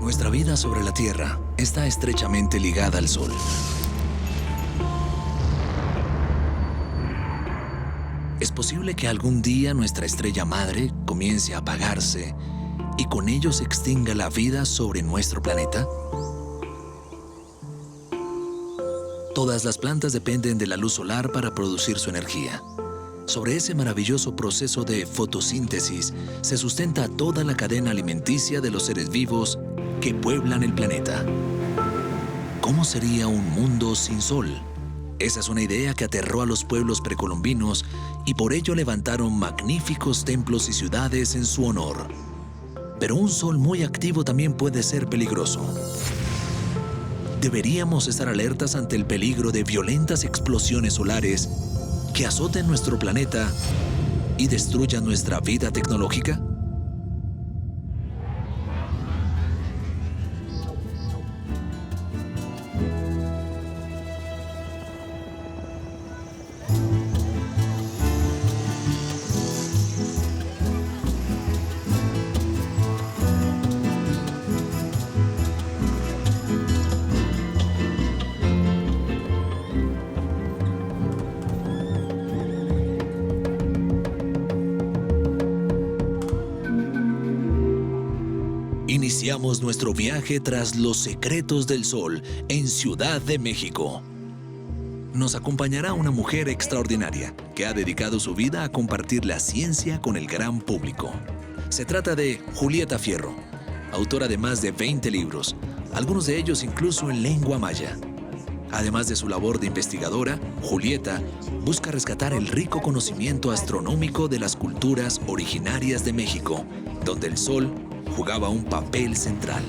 Nuestra vida sobre la Tierra está estrechamente ligada al Sol. ¿Es posible que algún día nuestra estrella madre comience a apagarse y con ello se extinga la vida sobre nuestro planeta? Todas las plantas dependen de la luz solar para producir su energía. Sobre ese maravilloso proceso de fotosíntesis se sustenta toda la cadena alimenticia de los seres vivos que pueblan el planeta. ¿Cómo sería un mundo sin sol? Esa es una idea que aterró a los pueblos precolombinos y por ello levantaron magníficos templos y ciudades en su honor. Pero un sol muy activo también puede ser peligroso. Deberíamos estar alertas ante el peligro de violentas explosiones solares que azoten nuestro planeta y destruyan nuestra vida tecnológica. Iniciamos nuestro viaje tras los secretos del sol en Ciudad de México. Nos acompañará una mujer extraordinaria que ha dedicado su vida a compartir la ciencia con el gran público. Se trata de Julieta Fierro, autora de más de 20 libros, algunos de ellos incluso en lengua maya. Además de su labor de investigadora, Julieta busca rescatar el rico conocimiento astronómico de las culturas originarias de México, donde el sol jugaba un papel central.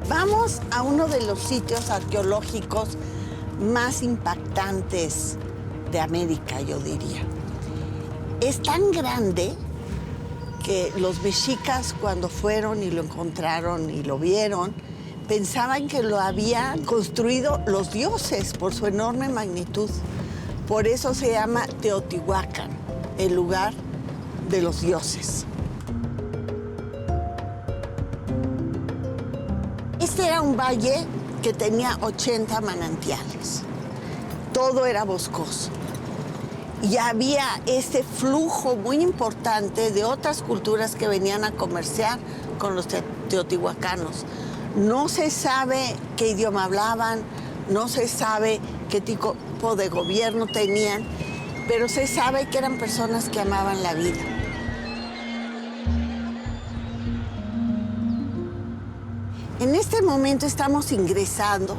Vamos a uno de los sitios arqueológicos más impactantes de América, yo diría. Es tan grande que los mexicas, cuando fueron y lo encontraron y lo vieron, pensaban que lo habían construido los dioses por su enorme magnitud. Por eso se llama Teotihuacán, el lugar de los dioses. Este era un valle que tenía 80 manantiales. Todo era boscoso. Y había este flujo muy importante de otras culturas que venían a comerciar con los teotihuacanos. No se sabe qué idioma hablaban, no se sabe qué tipo de gobierno tenían, pero se sabe que eran personas que amaban la vida. En este momento estamos ingresando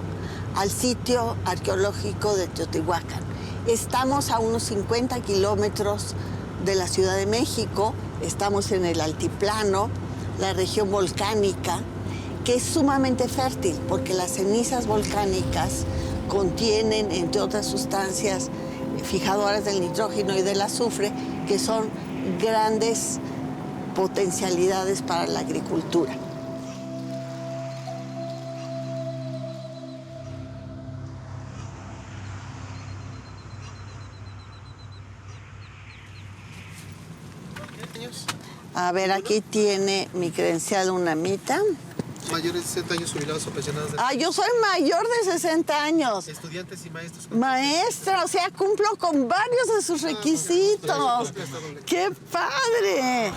al sitio arqueológico de Teotihuacán. Estamos a unos 50 kilómetros de la Ciudad de México, estamos en el altiplano, la región volcánica, que es sumamente fértil porque las cenizas volcánicas contienen, entre otras sustancias fijadoras del nitrógeno y del azufre, que son grandes potencialidades para la agricultura. A ver, aquí tiene mi credencial UNAMITA. Mayores de 60 años, jubilados o pensionados. Yo soy mayor de 60 años. Estudiantes y maestros. Maestra, o sea, cumplo con varios de sus requisitos. ¡Qué padre!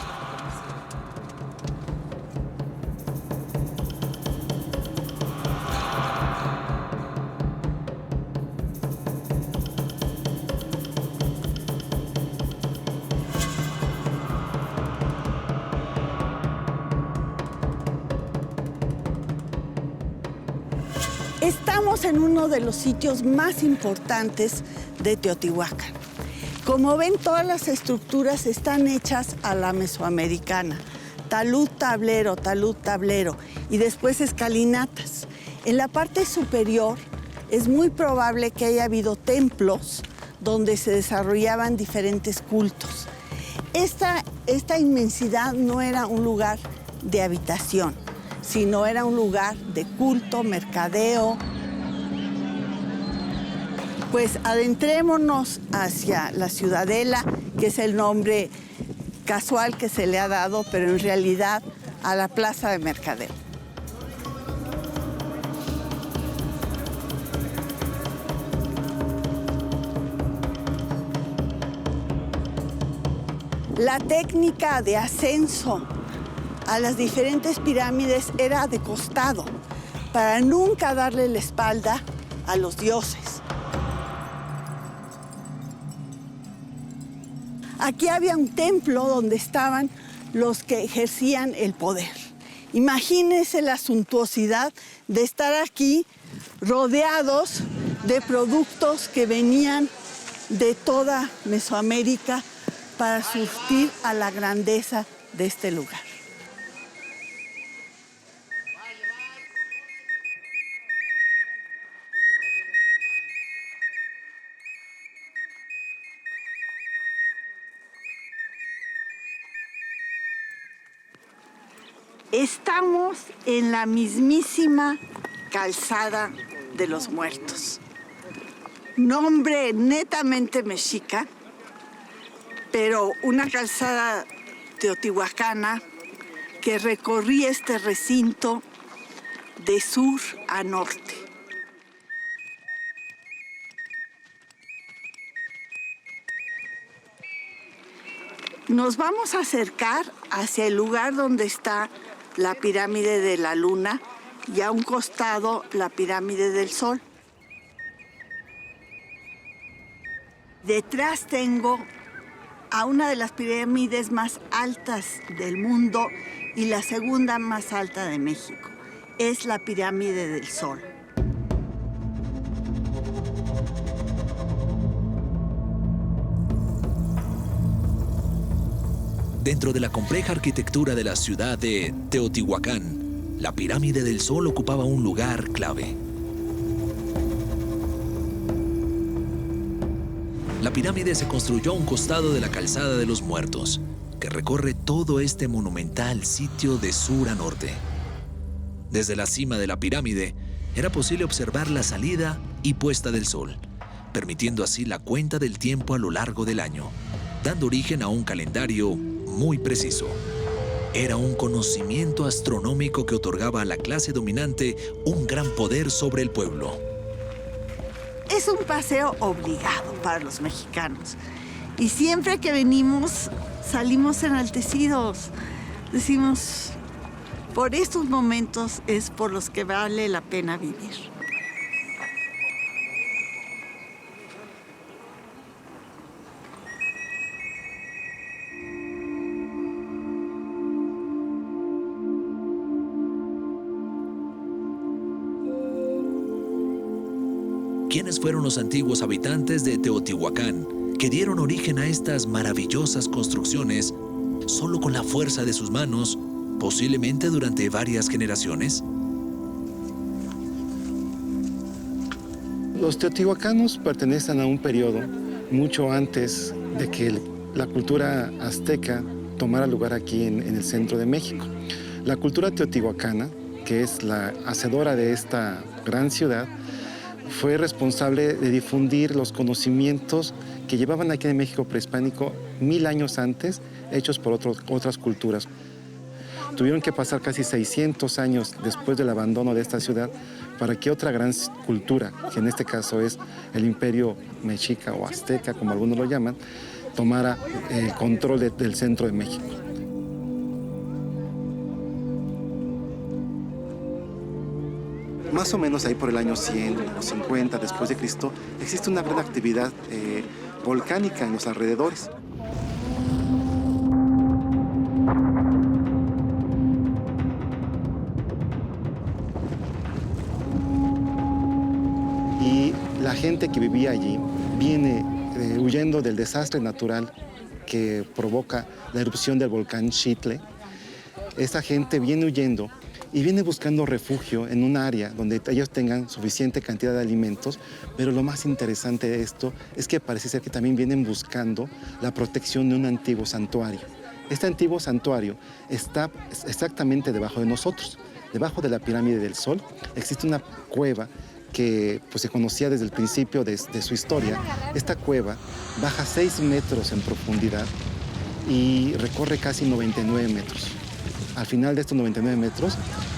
Estamos en uno de los sitios más importantes de Teotihuacán. Como ven, todas las estructuras están hechas a la mesoamericana. Talud, tablero, y después escalinatas. En la parte superior es muy probable que haya habido templos donde se desarrollaban diferentes cultos. Esta inmensidad no era un lugar de habitación, sino era un lugar de culto, mercadeo. Pues adentrémonos hacia la Ciudadela, que es el nombre casual que se le ha dado, pero en realidad a la plaza de mercadeo. La técnica de ascenso a las diferentes pirámides era de costado, para nunca darle la espalda a los dioses. Aquí había un templo donde estaban los que ejercían el poder. Imagínense la suntuosidad de estar aquí rodeados de productos que venían de toda Mesoamérica para surtir a la grandeza de este lugar. Estamos en la mismísima Calzada de los Muertos. Nombre netamente mexica, pero una calzada teotihuacana que recorría este recinto de sur a norte. Nos vamos a acercar hacia el lugar donde está la pirámide de la Luna y a un costado la pirámide del Sol. Detrás tengo a una de las pirámides más altas del mundo y la segunda más alta de México. Es la pirámide del Sol. Dentro de la compleja arquitectura de la ciudad de Teotihuacán, la pirámide del Sol ocupaba un lugar clave. La pirámide se construyó a un costado de la Calzada de los Muertos, que recorre todo este monumental sitio de sur a norte. Desde la cima de la pirámide era posible observar la salida y puesta del sol, permitiendo así la cuenta del tiempo a lo largo del año, dando origen a un calendario muy preciso. Era un conocimiento astronómico que otorgaba a la clase dominante un gran poder sobre el pueblo. Es un paseo obligado para los mexicanos. Y siempre que venimos, salimos enaltecidos. Decimos, por estos momentos es por los que vale la pena vivir. ¿Quiénes fueron los antiguos habitantes de Teotihuacán que dieron origen a estas maravillosas construcciones solo con la fuerza de sus manos, posiblemente durante varias generaciones? Los teotihuacanos pertenecen a un periodo mucho antes de que la cultura azteca tomara lugar aquí en el centro de México. La cultura teotihuacana, que es la hacedora de esta gran ciudad, fue responsable de difundir los conocimientos que llevaban aquí en México prehispánico 1000 años antes, hechos por otras culturas. Tuvieron que pasar casi 600 años después del abandono de esta ciudad para que otra gran cultura, que en este caso es el imperio mexica o azteca, como algunos lo llaman, tomara el control del centro de México. Más o menos ahí por el año 100 o 50 después de Cristo, existe una gran actividad volcánica en los alrededores. Y la gente que vivía allí viene huyendo del desastre natural que provoca la erupción del volcán Xitle. Esa gente viene huyendo y viene buscando refugio en un área donde ellos tengan suficiente cantidad de alimentos, pero lo más interesante de esto es que parece ser que también vienen buscando la protección de un antiguo santuario. Este antiguo santuario está exactamente debajo de nosotros. debajo de la pirámide del Sol, existe una cueva que pues, se conocía desde el principio de su historia. Esta cueva baja 6 metros en profundidad y recorre casi 99 metros. Al final de estos 99 metros,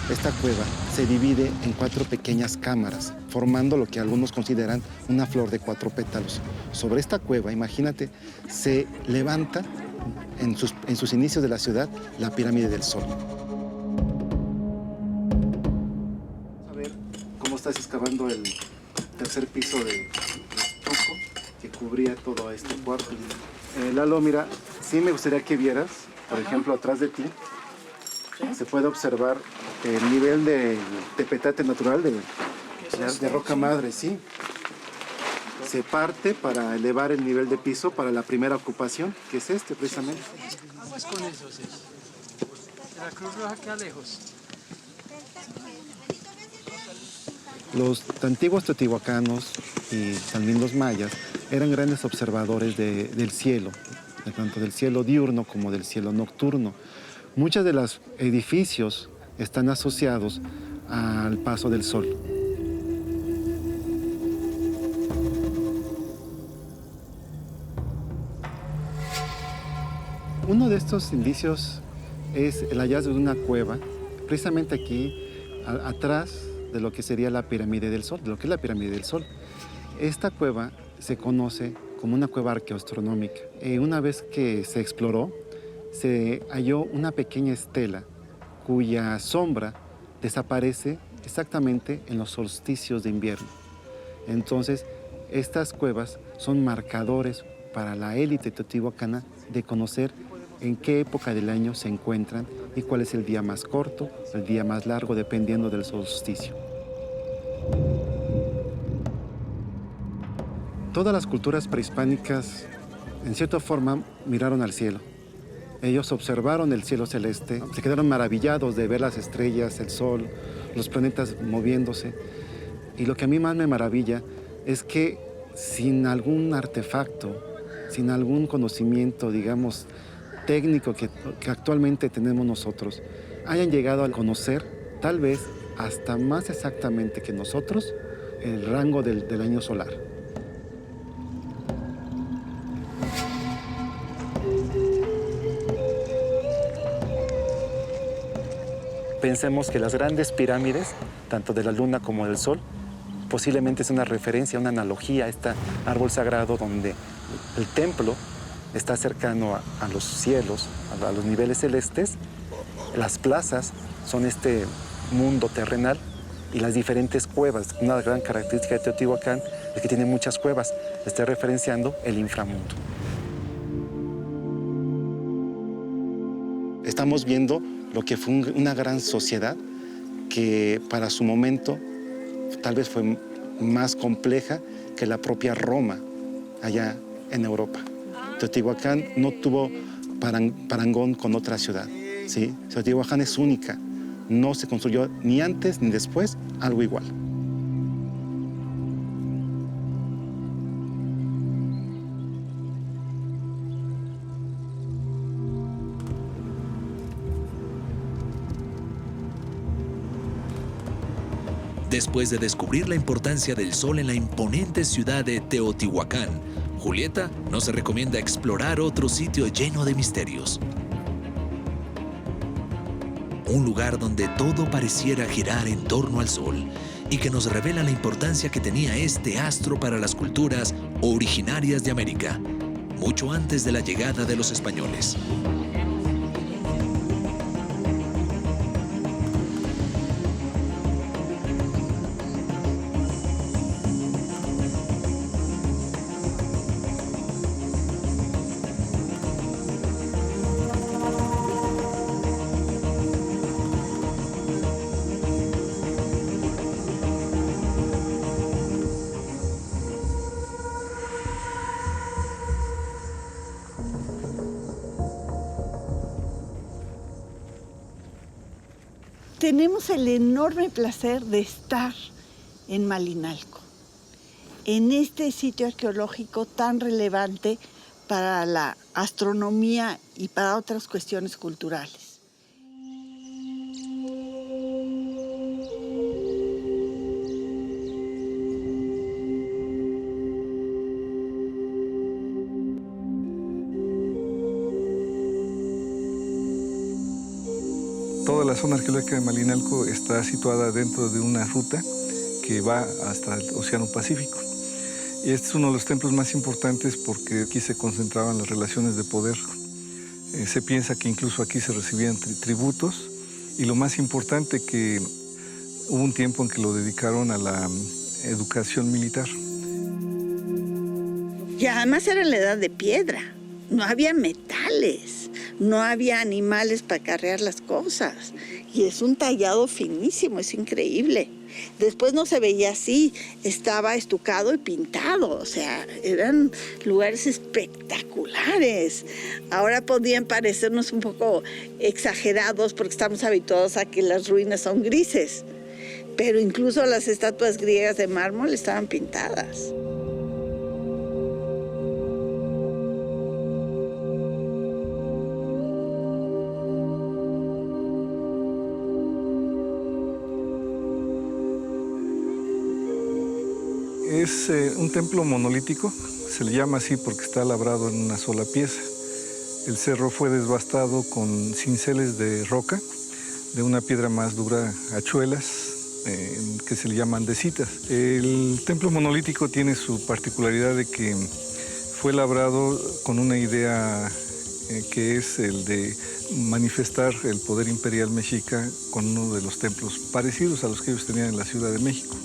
esta cueva se divide en 4 pequeñas cámaras, formando lo que algunos consideran una flor de 4 pétalos. Sobre esta cueva, imagínate, se levanta en sus inicios de la ciudad la pirámide del Sol. A ver cómo estás excavando el tercer piso de estuco que cubría todo este cuarto. Lalo, mira, sí me gustaría que vieras, por ejemplo, atrás de ti, se puede observar el nivel de petate natural de roca madre, sí. Se parte para elevar el nivel de piso para la primera ocupación, que es este precisamente. Aguas con eso, sí. De la Cruz Roja queda lejos. Los antiguos teotihuacanos y también los mayas eran grandes observadores del cielo, tanto del cielo diurno como del cielo nocturno. Muchos de los edificios están asociados al paso del sol. Uno de estos indicios es el hallazgo de una cueva, precisamente aquí, atrás de lo que sería la pirámide del Sol, de lo que es la pirámide del Sol. Esta cueva se conoce como una cueva arqueoastronómica. Una vez que se exploró, se halló una pequeña estela cuya sombra desaparece exactamente en los solsticios de invierno. Entonces, estas cuevas son marcadores para la élite teotihuacana de conocer en qué época del año se encuentran y cuál es el día más corto, el día más largo, dependiendo del solsticio. Todas las culturas prehispánicas, en cierta forma, miraron al cielo. Ellos observaron el cielo celeste, se quedaron maravillados de ver las estrellas, el sol, los planetas moviéndose. Y lo que a mí más me maravilla es que sin algún artefacto, sin algún conocimiento, digamos, técnico que actualmente tenemos nosotros, hayan llegado a conocer, tal vez hasta más exactamente que nosotros, el rango del año solar. Pensemos que las grandes pirámides, tanto de la Luna como del Sol, posiblemente es una referencia, una analogía a este árbol sagrado donde el templo está cercano a los cielos, a los niveles celestes. Las plazas son este mundo terrenal y las diferentes cuevas. Una gran característica de Teotihuacán es que tiene muchas cuevas. Está referenciando el inframundo. Estamos viendo lo que fue una gran sociedad que para su momento tal vez fue más compleja que la propia Roma allá en Europa. Teotihuacán no tuvo parangón con otra ciudad, ¿sí? Teotihuacán es única, no se construyó ni antes ni después algo igual. Después de descubrir la importancia del sol en la imponente ciudad de Teotihuacán, Julieta nos recomienda explorar otro sitio lleno de misterios. Un lugar donde todo pareciera girar en torno al sol y que nos revela la importancia que tenía este astro para las culturas originarias de América, mucho antes de la llegada de los españoles. Tenemos el enorme placer de estar en Malinalco, en este sitio arqueológico tan relevante para la astronomía y para otras cuestiones culturales. Toda la zona arqueológica de Malinalco está situada dentro de una ruta que va hasta el Océano Pacífico. Y este es uno de los templos más importantes porque aquí se concentraban las relaciones de poder. Se piensa que incluso aquí se recibían tributos, y lo más importante, que hubo un tiempo en que lo dedicaron a la educación militar. Y además era la edad de piedra, no había metales, no había animales para cargar las cosas. Y es un tallado finísimo, es increíble. Después no se veía así, estaba estucado y pintado, o sea, eran lugares espectaculares. Ahora podrían parecernos un poco exagerados porque estamos habituados a que las ruinas son grises, pero incluso las estatuas griegas de mármol estaban pintadas. Es un templo monolítico, se le llama así porque está labrado en una sola pieza. El cerro fue devastado con cinceles de roca, de una piedra más dura, hachuelas, que se le llaman andesitas. El templo monolítico tiene su particularidad de que fue labrado con una idea que es el de manifestar el poder imperial mexica con uno de los templos parecidos a los que ellos tenían en la Ciudad de México.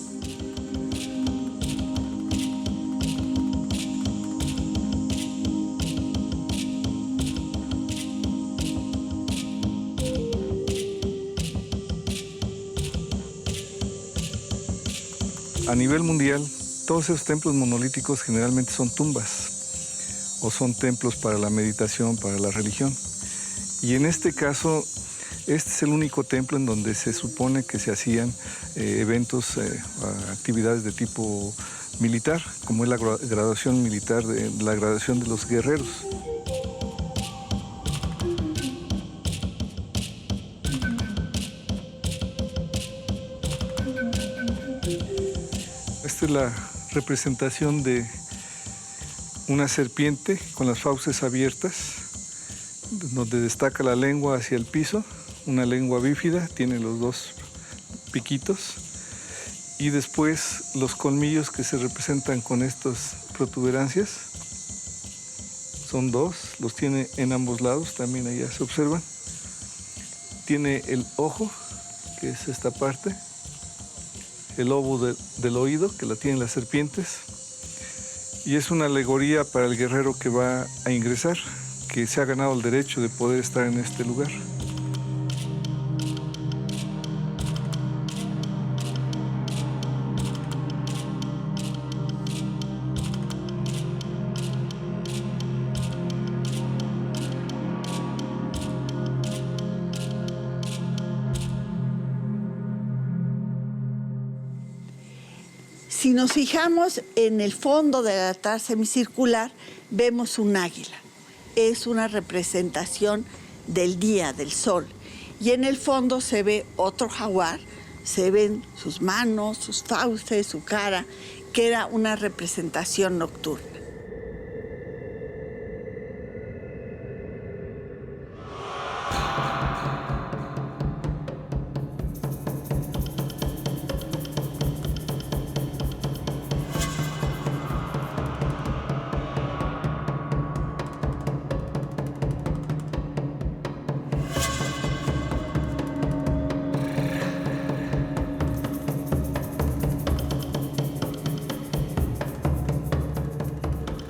A nivel mundial, todos esos templos monolíticos generalmente son tumbas o son templos para la meditación, para la religión. Y en este caso, este es el único templo en donde se supone que se hacían eventos, actividades de tipo militar, como es la graduación militar, la graduación de los guerreros. Esta es la representación de una serpiente con las fauces abiertas, donde destaca la lengua hacia el piso, una lengua bífida, tiene los dos piquitos, y después los colmillos que se representan con estas protuberancias. Son dos, los tiene en ambos lados, también allá se observan. Tiene el ojo, que es esta parte, el lobo del oído, que la tienen las serpientes, y es una alegoría para el guerrero que va a ingresar, que se ha ganado el derecho de poder estar en este lugar. Si nos fijamos en el fondo del altar semicircular, vemos un águila. Es una representación del día, del sol. Y en el fondo se ve otro jaguar, se ven sus manos, sus fauces, su cara, que era una representación nocturna.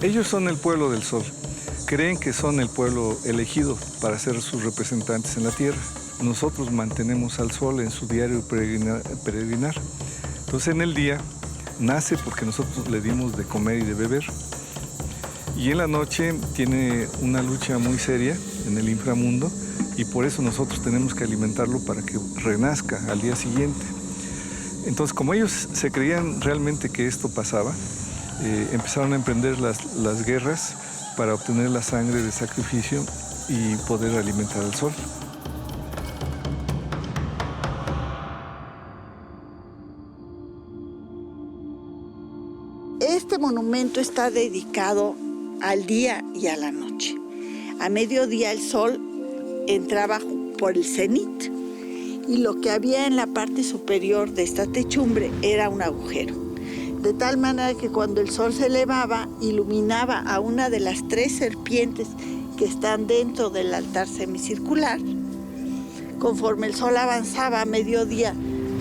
Ellos son el pueblo del sol. Creen que son el pueblo elegido para ser sus representantes en la tierra. Nosotros mantenemos al sol en su diario peregrinar. Entonces en el día nace porque nosotros le dimos de comer y de beber. Y en la noche tiene una lucha muy seria en el inframundo y por eso nosotros tenemos que alimentarlo para que renazca al día siguiente. Entonces, como ellos se creían realmente que esto pasaba, empezaron a emprender las guerras para obtener la sangre de sacrificio y poder alimentar al sol. Este monumento está dedicado al día y a la noche. A mediodía el sol entraba por el cenit y lo que había en la parte superior de esta techumbre era un agujero. De tal manera que cuando el sol se elevaba, iluminaba a una de las 3 serpientes que están dentro del altar semicircular. Conforme el sol avanzaba a mediodía,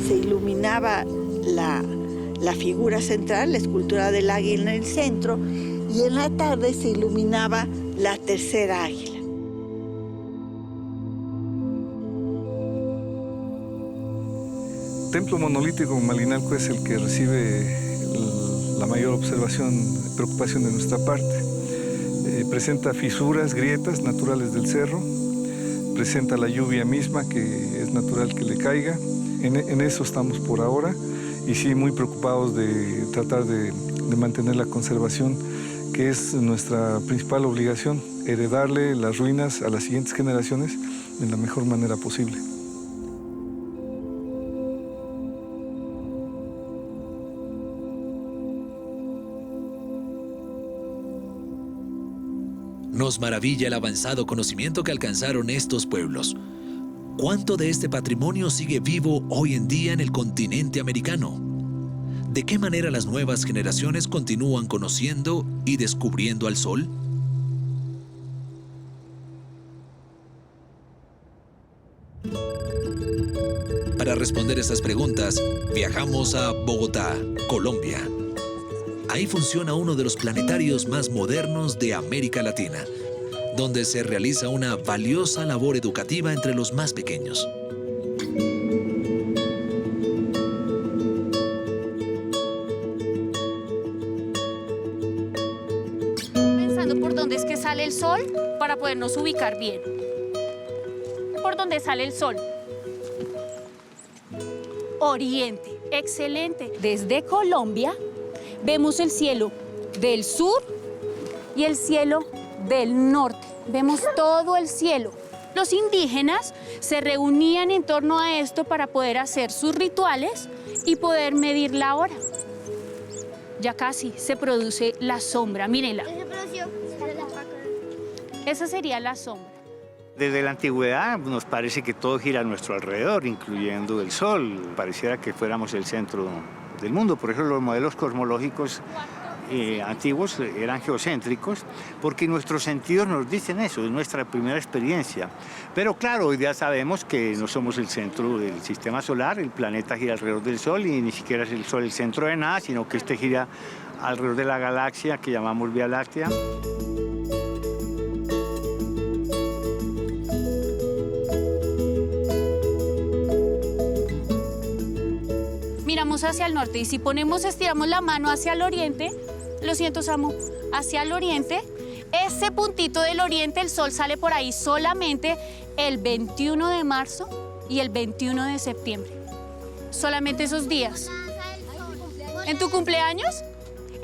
se iluminaba la figura central, la escultura del águila en el centro, y en la tarde se iluminaba la tercera águila. El templo monolítico Malinalco es el que recibe la mayor preocupación de nuestra parte. Presenta fisuras, grietas naturales del cerro, presenta la lluvia misma que es natural que le caiga. En eso estamos por ahora y sí muy preocupados de tratar de mantener la conservación, que es nuestra principal obligación, heredarle las ruinas a las siguientes generaciones de la mejor manera posible. Nos maravilla el avanzado conocimiento que alcanzaron estos pueblos. ¿Cuánto de este patrimonio sigue vivo hoy en día en el continente americano? ¿De qué manera las nuevas generaciones continúan conociendo y descubriendo al sol? Para responder estas preguntas, viajamos a Bogotá, Colombia. Ahí funciona uno de los planetarios más modernos de América Latina, donde se realiza una valiosa labor educativa entre los más pequeños. Pensando por dónde es que sale el sol para podernos ubicar bien. ¿Por dónde sale el sol? Oriente, excelente. Desde Colombia vemos el cielo del sur y el cielo del norte. Vemos todo el cielo. Los indígenas se reunían en torno a esto para poder hacer sus rituales y poder medir la hora. Ya casi se produce la sombra, mírenla. Esa sería la sombra. Desde la antigüedad nos parece que todo gira a nuestro alrededor, incluyendo el sol. Pareciera que fuéramos el centro del mundo. Por eso los modelos cosmológicos antiguos eran geocéntricos, porque nuestros sentidos nos dicen eso, es nuestra primera experiencia. Pero claro, hoy ya sabemos que no somos el centro del sistema solar, el planeta gira alrededor del Sol y ni siquiera es el Sol el centro de nada, sino que este gira alrededor de la galaxia que llamamos Vía Láctea. Miramos hacia el norte y si estiramos la mano hacia el oriente, lo siento, Samu, hacia el oriente, ese puntito del oriente, el sol sale por ahí solamente el 21 de marzo y el 21 de septiembre. Solamente esos días. ¿En tu cumpleaños?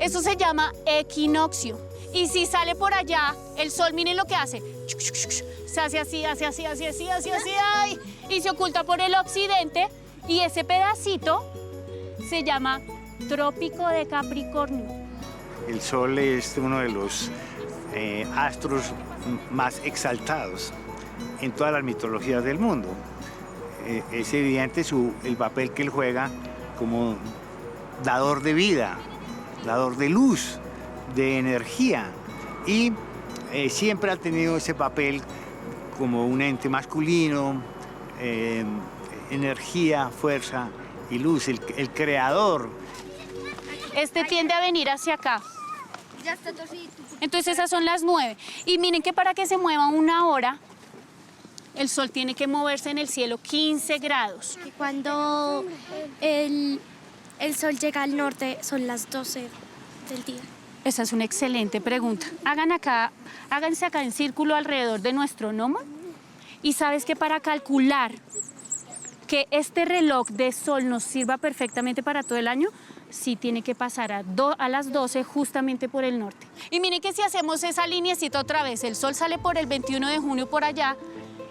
Eso se llama equinoccio. Y si sale por allá, el sol, miren lo que hace. Se hace así, ay, y se oculta por el occidente y ese pedacito se llama Trópico de Capricornio. El Sol es uno de los astros más exaltados en todas las mitologías del mundo. Es evidente el papel que él juega como dador de vida, dador de luz, de energía. Y siempre ha tenido ese papel como un ente masculino, energía, fuerza y luz, el creador. Este tiende a venir hacia acá. Entonces esas son las 9. Y miren que para que se mueva una hora, el sol tiene que moverse en el cielo 15 grados. Y cuando el sol llega al norte son las 12 del día. Esa es una excelente pregunta. Háganse acá en círculo alrededor de nuestro gnomo. Y sabes que para calcular que este reloj de sol nos sirva perfectamente para todo el año, sí tiene que pasar a las 12 justamente por el norte. Y miren que si hacemos esa lineecita otra vez, el sol sale por el 21 de junio por allá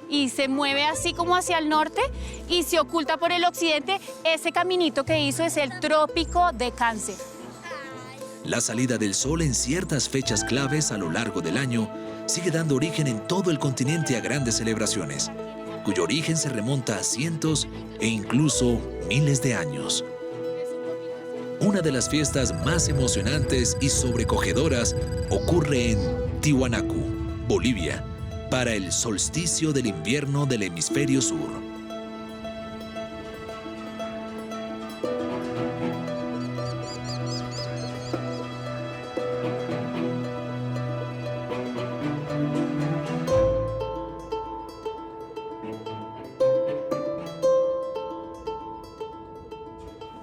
y se mueve así como hacia el norte y se oculta por el occidente, ese caminito que hizo es el Trópico de Cáncer. La salida del sol en ciertas fechas claves a lo largo del año sigue dando origen en todo el continente a grandes celebraciones. cuyo origen se remonta a cientos e incluso miles de años. Una de las fiestas más emocionantes y sobrecogedoras ocurre en Tiwanaku, Bolivia, para el solsticio del invierno del hemisferio sur.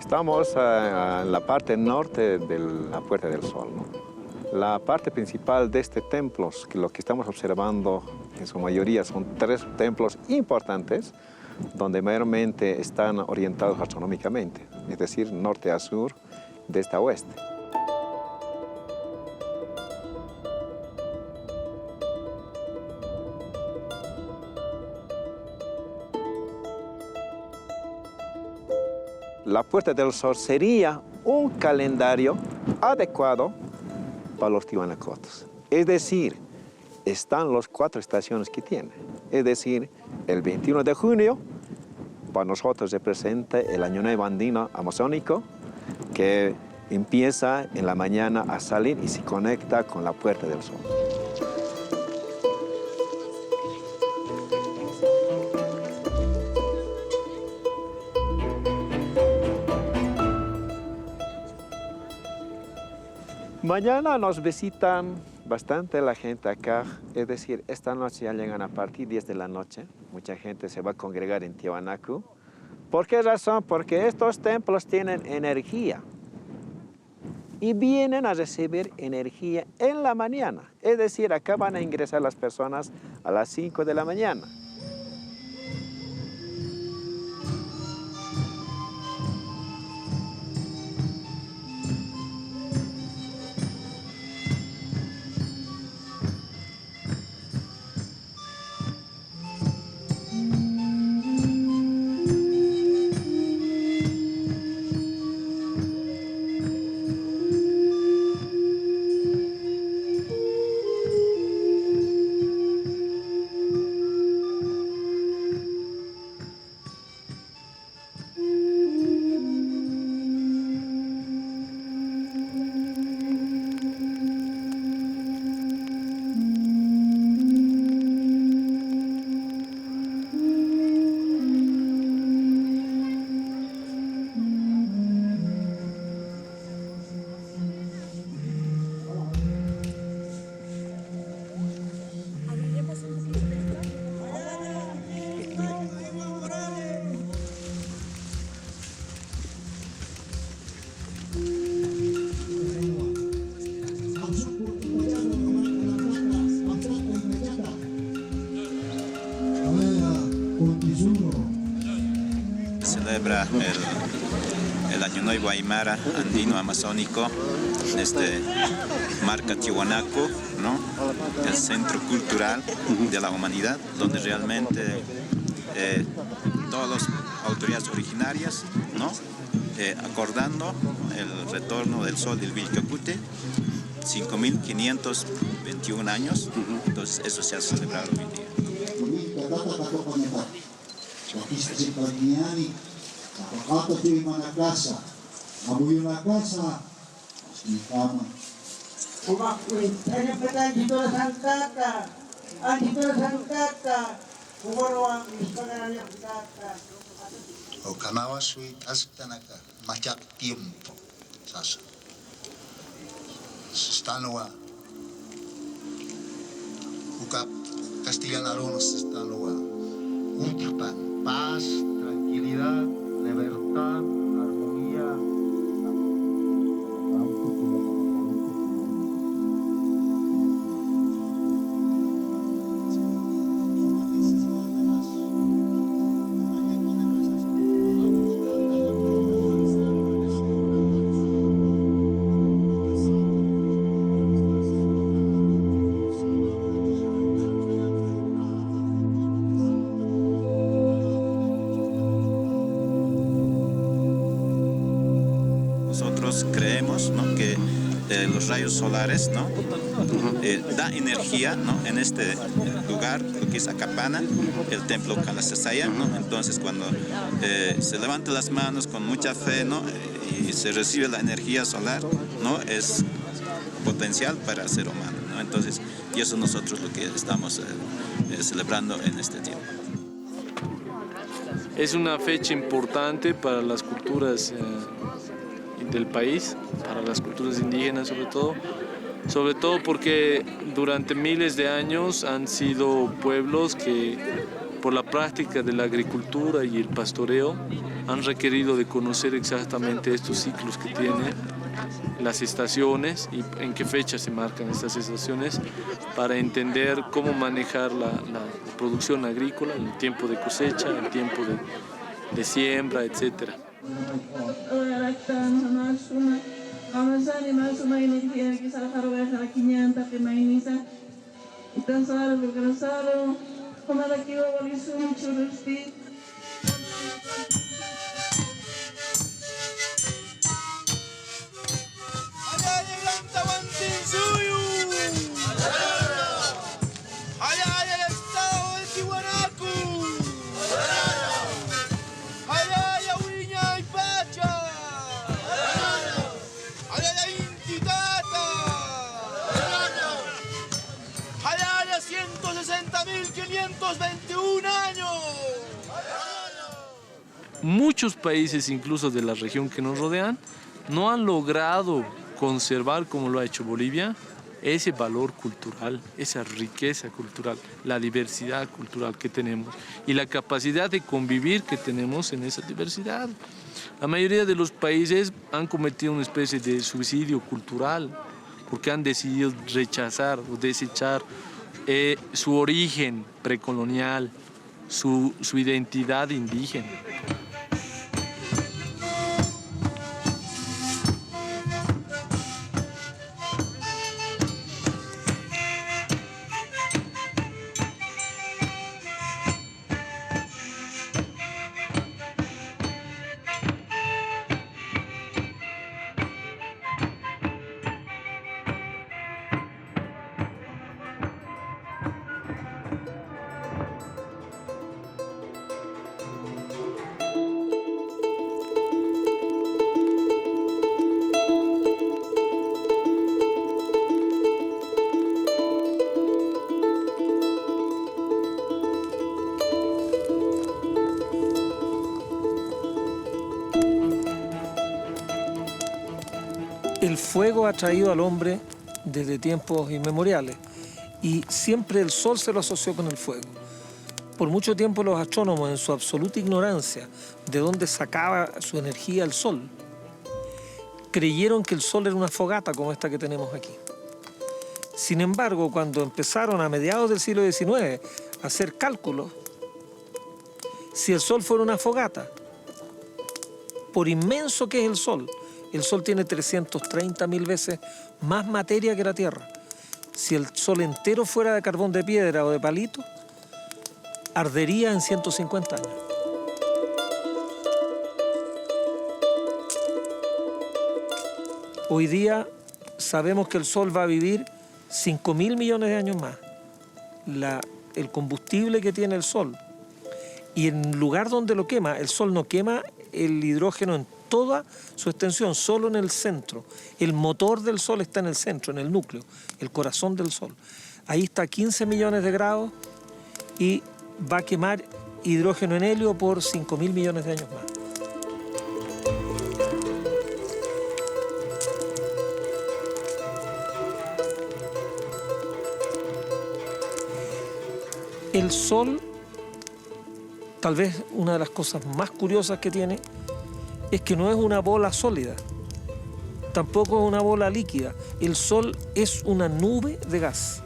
Estamos en la parte norte de la Puerta del Sol, ¿no? La parte principal de este templo, que lo que estamos observando en su mayoría son 3 templos importantes, donde mayormente están orientados astronómicamente, es decir, norte a sur, de este a oeste. La Puerta del Sol sería un calendario adecuado para los tiwanacotas. Es decir, están las 4 estaciones que tiene. Es decir, el 21 de junio para nosotros representa el Año Nuevo Andino Amazónico, que empieza en la mañana a salir y se conecta con la Puerta del Sol. Mañana nos visitan bastante la gente acá, es decir, esta noche ya llegan a partir de 10 de la noche. Mucha gente se va a congregar en Tiwanaku. ¿Por qué razón? Porque estos templos tienen energía y vienen a recibir energía en la mañana. Es decir, acá van a ingresar las personas a las 5 de la mañana. Celebra el Año Nuevo Aymara Andino Amazónico desde marca Tiwanaku, ¿no? El centro cultural de la humanidad, donde realmente todas las autoridades originarias, ¿no? Acordando el retorno del sol del Vilcapute, 5.521 años, entonces eso se ha celebrado hoy día. Okanawa sui taskanaka machak tiempo sasa. Stanoa uka castellanaronos stanoa un paz, tranquilidad, libertad, armonía. Creemos, ¿no? Que los rayos solares, ¿no? Da energía, ¿no? En este lugar, lo que es Acapana, el templo Calasasaya, ¿no? Entonces cuando se levantan las manos con mucha fe, ¿no? Y se recibe la energía solar, ¿no? Es potencial para el ser humano, ¿no? Entonces, y eso nosotros lo que estamos celebrando en este tiempo. Es una fecha importante para las culturas del país, para las culturas indígenas sobre todo porque durante miles de años han sido pueblos que por la práctica de la agricultura y el pastoreo han requerido de conocer exactamente estos ciclos que tienen las estaciones y en qué fecha se marcan estas estaciones para entender cómo manejar la producción agrícola, el tiempo de cosecha, el tiempo de siembra, etc. Muchos países, incluso de la región que nos rodean, no han logrado conservar, como lo ha hecho Bolivia, ese valor cultural, esa riqueza cultural, la diversidad cultural que tenemos y la capacidad de convivir que tenemos en esa diversidad. La mayoría de los países han cometido una especie de suicidio cultural porque han decidido rechazar o desechar su origen precolonial, su identidad indígena. El fuego ha traído al hombre desde tiempos inmemoriales y siempre el sol se lo asoció con el fuego. Por mucho tiempo los astrónomos, en su absoluta ignorancia de dónde sacaba su energía el sol, creyeron que el sol era una fogata como esta que tenemos aquí. Sin embargo, cuando empezaron a mediados del siglo XIX a hacer cálculos, si el sol fuera una fogata, por inmenso que es el sol tiene 330.000 veces más materia que la Tierra. Si el sol entero fuera de carbón de piedra o de palito, ardería en 150 años. Hoy día sabemos que el sol va a vivir 5.000 millones de años más. El combustible que tiene el sol y en el lugar donde lo quema, el sol no quema el hidrógeno en toda su extensión, solo en el centro. El motor del sol está en el centro, en el núcleo, el corazón del sol. Ahí está a 15 millones de grados y va a quemar hidrógeno en helio por 5.000 millones de años más. El sol, tal vez una de las cosas más curiosas que tiene, es que no es una bola sólida, tampoco es una bola líquida. El sol es una nube de gas,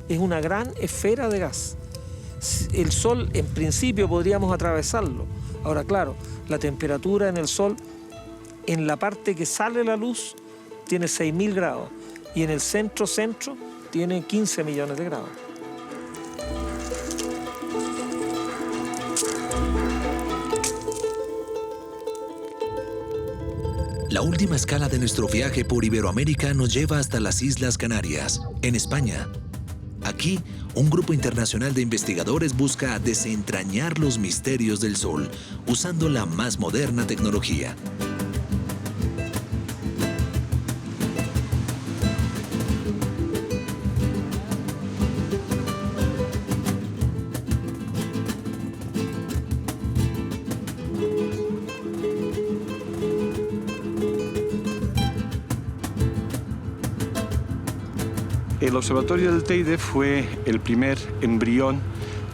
es una gran esfera de gas. El sol, en principio, podríamos atravesarlo. Ahora, claro, la temperatura en el sol, en la parte que sale la luz, tiene 6.000 grados y en el centro tiene 15 millones de grados. La última escala de nuestro viaje por Iberoamérica nos lleva hasta las Islas Canarias, en España. Aquí, un grupo internacional de investigadores busca desentrañar los misterios del Sol usando la más moderna tecnología. El observatorio del Teide fue el primer embrión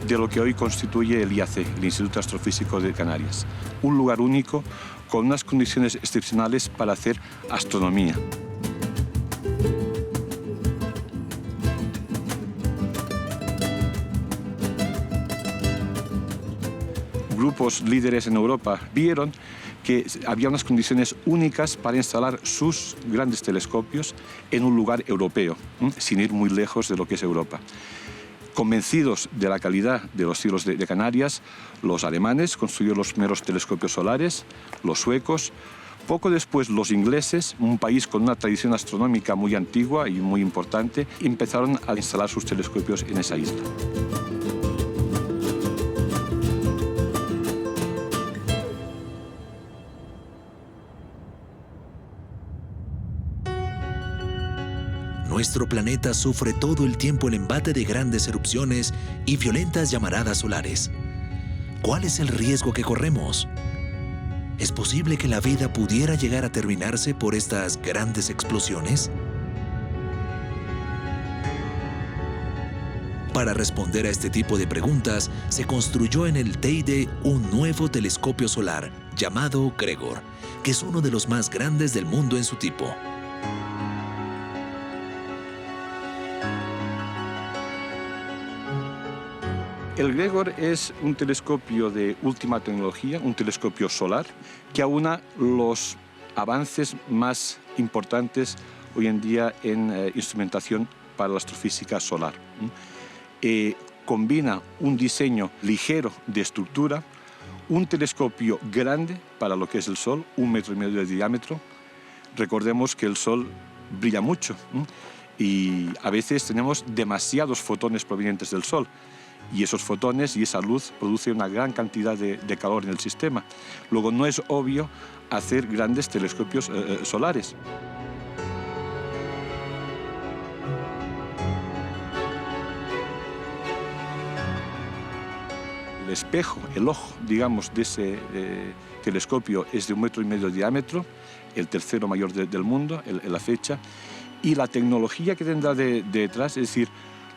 de lo que hoy constituye el IAC, el Instituto Astrofísico de Canarias. Un lugar único con unas condiciones excepcionales para hacer astronomía. Grupos líderes en Europa vieron que había unas condiciones únicas para instalar sus grandes telescopios en un lugar europeo, sin ir muy lejos de lo que es Europa. Convencidos de la calidad de los cielos de Canarias, los alemanes construyeron los primeros telescopios solares, los suecos, poco después los ingleses, un país con una tradición astronómica muy antigua y muy importante, empezaron a instalar sus telescopios en esa isla. Nuestro planeta sufre todo el tiempo el embate de grandes erupciones y violentas llamaradas solares. ¿Cuál es el riesgo que corremos? ¿Es posible que la vida pudiera llegar a terminarse por estas grandes explosiones? Para responder a este tipo de preguntas, se construyó en el Teide un nuevo telescopio solar llamado Gregor, que es uno de los más grandes del mundo en su tipo. El Gregor es un telescopio de última tecnología, un telescopio solar, que aúna los avances más importantes hoy en día en instrumentación para la astrofísica solar. Combina un diseño ligero de estructura, un telescopio grande para lo que es el Sol, 1,5 metros de diámetro. Recordemos que el Sol brilla mucho y a veces tenemos demasiados fotones provenientes del Sol. Y esos fotones y esa luz produce una gran cantidad de calor en el sistema. Luego no es obvio hacer grandes telescopios solares. El espejo, el ojo, digamos, de ese telescopio es de 1,5 metros de diámetro, el tercero mayor del mundo en la fecha, y la tecnología que tendrá detrás, es decir,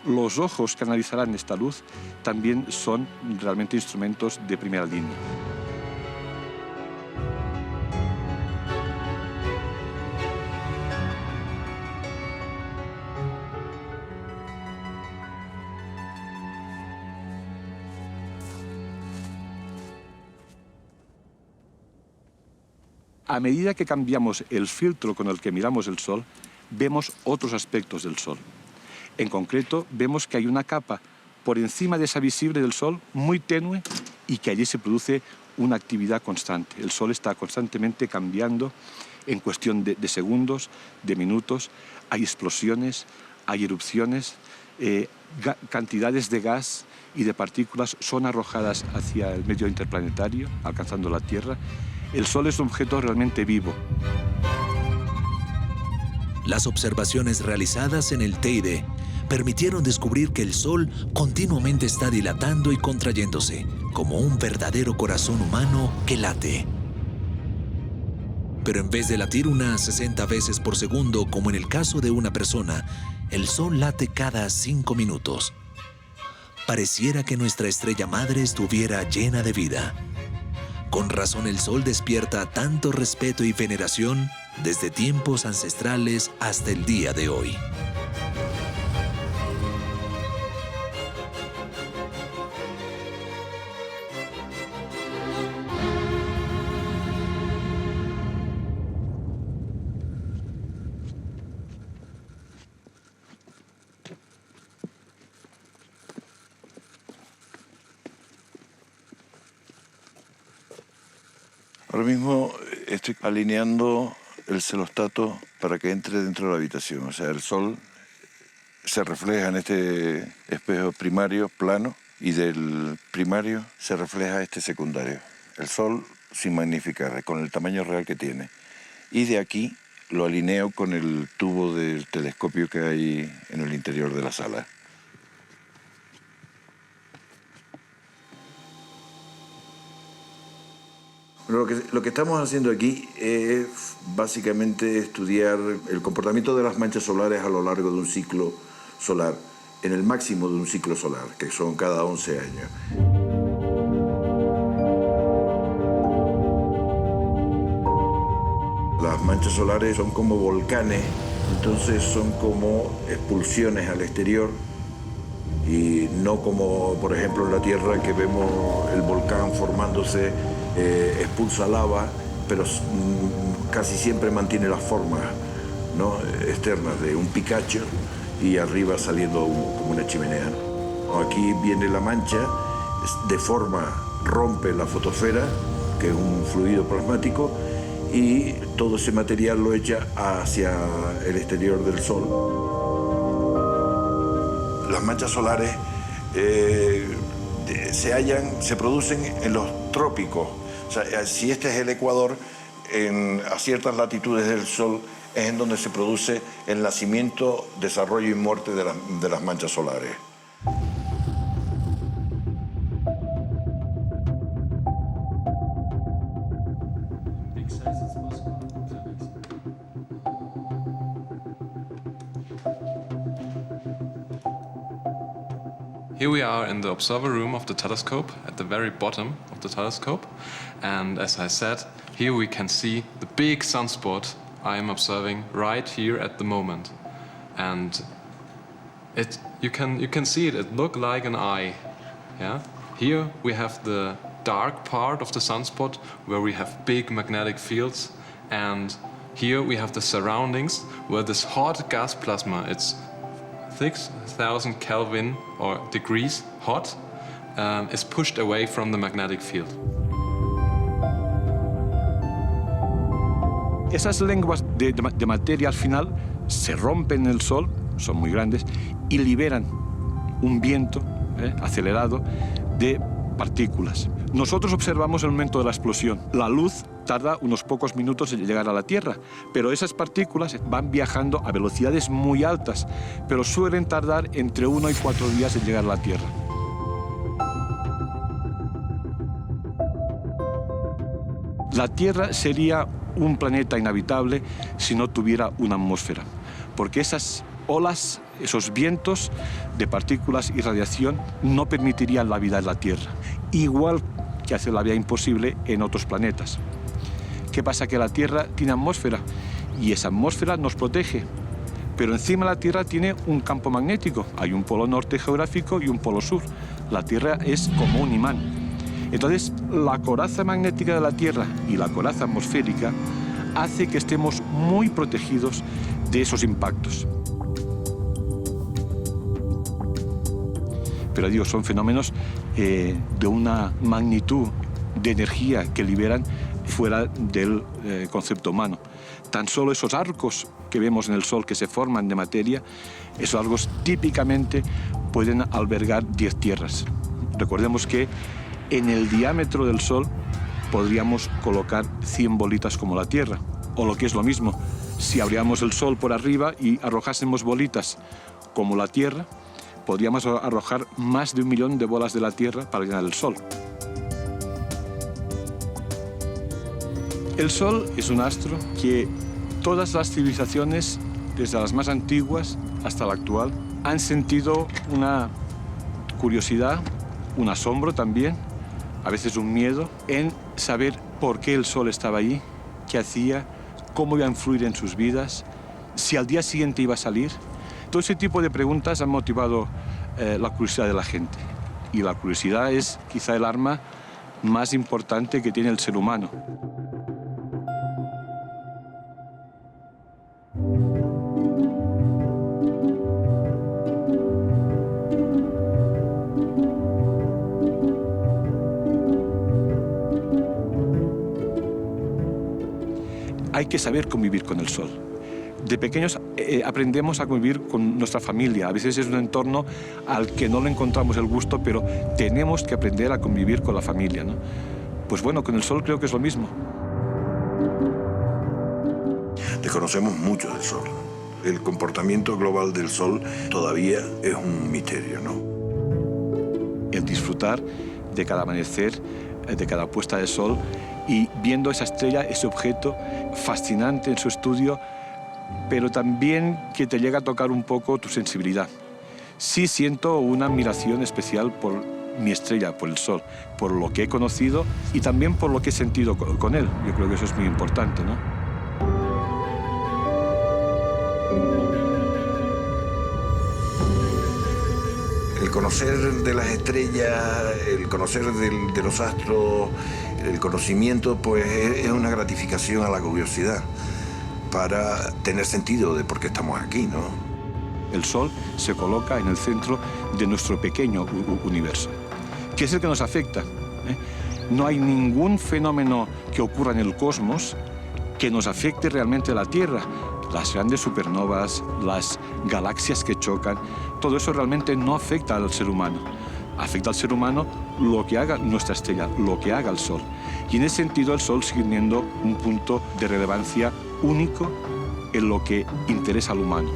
los ojos que analizarán esta luz también son realmente instrumentos de primera línea. A medida que cambiamos el filtro con el que miramos el Sol, vemos otros aspectos del Sol. En concreto, vemos que hay una capa por encima de esa visible del Sol muy tenue y que allí se produce una actividad constante. El Sol está constantemente cambiando en cuestión de segundos, de minutos. Hay explosiones, hay erupciones, cantidades de gas y de partículas son arrojadas hacia el medio interplanetario, alcanzando la Tierra. El Sol es un objeto realmente vivo. Las observaciones realizadas en el Teide permitieron descubrir que el Sol continuamente está dilatando y contrayéndose, como un verdadero corazón humano que late. Pero en vez de latir unas 60 veces por segundo, como en el caso de una persona, el Sol late cada 5 minutos. Pareciera que nuestra estrella madre estuviera llena de vida. Con razón el Sol despierta tanto respeto y veneración desde tiempos ancestrales hasta el día de hoy. Ahora mismo estoy alineando el celostato para que entre dentro de la habitación. O sea, el sol se refleja en este espejo primario plano y del primario se refleja este secundario. El sol sin magnificar, con el tamaño real que tiene. Y de aquí lo alineo con el tubo del telescopio que hay en el interior de la sala. Lo que estamos haciendo aquí es básicamente estudiar el comportamiento de las manchas solares a lo largo de un ciclo solar, en el máximo de un ciclo solar, que son cada 11 años. Las manchas solares son como volcanes, entonces son como expulsiones al exterior y no como, por ejemplo, en la Tierra, que vemos el volcán formándose, expulsa lava, pero casi siempre mantiene las formas, ¿no?, externas de un picacho y arriba saliendo como una chimenea. Aquí viene la mancha, deforma, rompe la fotosfera, que es un fluido plasmático, y todo ese material lo echa hacia el exterior del Sol. Las manchas solares se producen en los trópicos. O sea, si este es el Ecuador, a ciertas latitudes del Sol es en donde se produce el nacimiento, desarrollo y muerte de las manchas solares. Here we are in the observer room of the telescope, at the very bottom of the telescope. And as I said, here we can see the big sunspot I am observing right here at the moment. And you can see it, it looks like an eye. Yeah? Here we have the dark part of the sunspot where we have big magnetic fields. And here we have the surroundings where this hot gas plasma, it's 6,000 Kelvin or degrees hot, is pushed away from the magnetic field. Esas lenguas de materia al final se rompen en el Sol, son muy grandes, y liberan un viento acelerado de partículas. Nosotros observamos el momento de la explosión. La luz tarda unos pocos minutos en llegar a la Tierra, pero esas partículas van viajando a velocidades muy altas, pero suelen tardar entre 1 y 4 días en llegar a la Tierra. La Tierra sería un planeta inhabitable si no tuviera una atmósfera, porque esas olas, esos vientos de partículas y radiación no permitirían la vida en la Tierra, igual que hace la vida imposible en otros planetas. ¿Qué pasa? Que la Tierra tiene atmósfera y esa atmósfera nos protege, pero encima la Tierra tiene un campo magnético. Hay un polo norte geográfico y un polo sur. La Tierra es como un imán. Entonces, la coraza magnética de la Tierra y la coraza atmosférica hace que estemos muy protegidos de esos impactos. Pero digo, son fenómenos de una magnitud de energía que liberan fuera del concepto humano. Tan solo esos arcos que vemos en el Sol que se forman de materia, esos arcos típicamente pueden albergar 10 tierras. Recordemos que en el diámetro del Sol podríamos colocar 100 bolitas como la Tierra. O lo que es lo mismo, si abriéramos el Sol por arriba y arrojásemos bolitas como la Tierra, podríamos arrojar más de 1 millón de bolas de la Tierra para llenar el Sol. El Sol es un astro que todas las civilizaciones, desde las más antiguas hasta la actual, han sentido una curiosidad, un asombro también, a veces un miedo, en saber por qué el Sol estaba allí, qué hacía, cómo iba a influir en sus vidas, si al día siguiente iba a salir. Todo ese tipo de preguntas han motivado la curiosidad de la gente. Y la curiosidad es quizá el arma más importante que tiene el ser humano. hay que saber convivir con el sol. De pequeños aprendemos a convivir con nuestra familia. A veces es un entorno al que no le encontramos el gusto, pero tenemos que aprender a convivir con la familia, ¿no? Pues bueno, con el sol creo que es lo mismo. Desconocemos mucho del sol. El comportamiento global del sol todavía es un misterio, ¿no? El disfrutar de cada amanecer, de cada puesta de sol y viendo esa estrella, ese objeto fascinante en su estudio, pero también que te llega a tocar un poco tu sensibilidad. Sí siento una admiración especial por mi estrella, por el sol, por lo que he conocido y también por lo que he sentido con él. Yo creo que eso es muy importante, ¿no? El conocer de las estrellas, el conocer de los astros, el conocimiento, pues es una gratificación a la curiosidad para tener sentido de por qué estamos aquí, ¿no? El sol se coloca en el centro de nuestro pequeño universo, que es el que nos afecta, ¿eh? No hay ningún fenómeno que ocurra en el cosmos que nos afecte realmente a la Tierra. Las grandes supernovas, las galaxias que chocan, todo eso realmente no afecta al ser humano. Afecta al ser humano lo que haga nuestra estrella, lo que haga el sol. Y en ese sentido el sol sigue siendo un punto de relevancia único en lo que interesa al humano.